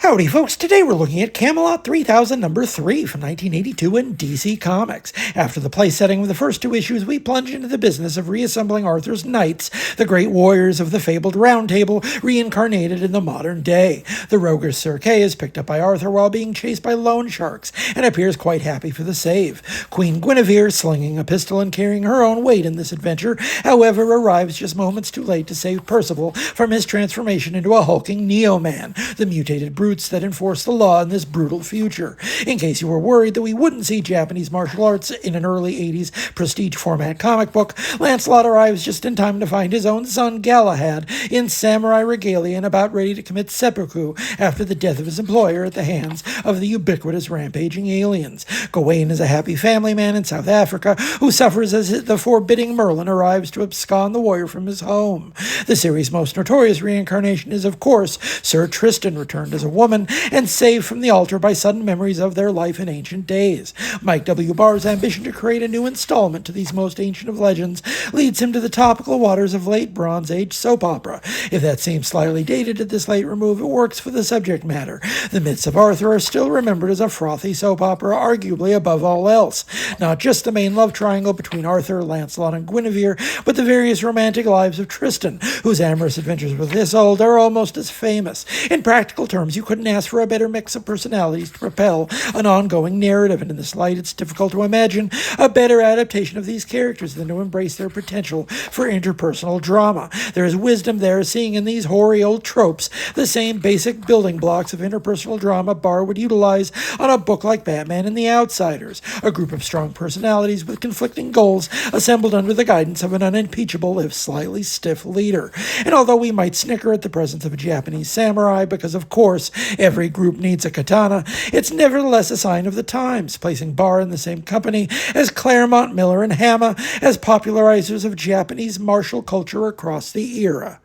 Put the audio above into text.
Howdy folks, today we're looking at Camelot 3000 number 3 from 1982 in DC Comics. After the place setting of the first two issues, we plunge into the business of reassembling Arthur's knights, the great warriors of the fabled Round Table, reincarnated in the modern day. The roguish Sir Kay is picked up by Arthur while being chased by loan sharks, and appears quite happy for the save. Queen Guinevere, slinging a pistol and carrying her own weight in this adventure, however, arrives just moments too late to save Percival from his transformation into a hulking Neo-Man, the mutated brute that enforce the law in this brutal future. In case you were worried that we wouldn't see Japanese martial arts in an early 80s prestige format comic book, Lancelot arrives just in time to find his own son Galahad in samurai regalia and about ready to commit seppuku after the death of his employer at the hands of the ubiquitous rampaging aliens. Gawain is a happy family man in South Africa who suffers as the forbidding Merlin arrives to abscond the warrior from his home. The series' most notorious reincarnation is, of course, Sir Tristan, returned as a woman and saved from the altar by sudden memories of their life in ancient days. Mike W. Barr's ambition to create a new installment to these most ancient of legends leads him to the topical waters of late Bronze Age soap opera. If that seems slightly dated at this late remove, it works for the subject matter. The myths of Arthur are still remembered as a frothy soap opera, arguably above all else. Not just the main love triangle between Arthur, Lancelot, and Guinevere, but the various romantic lives of Tristan, whose amorous adventures with Isolde are almost as famous. In practical terms, you couldn't ask for a better mix of personalities to propel an ongoing narrative, and in this light, it's difficult to imagine a better adaptation of these characters than to embrace their potential for interpersonal drama. There is wisdom there, seeing in these hoary old tropes the same basic building blocks of interpersonal drama Barr would utilize on a book like Batman and the Outsiders, a group of strong personalities with conflicting goals assembled under the guidance of an unimpeachable, if slightly stiff, leader. And although we might snicker at the presence of a Japanese samurai, because of course every group needs a katana, it's nevertheless a sign of the times, placing Barr in the same company as Claremont, Miller, and Hama as popularizers of Japanese martial culture across the era.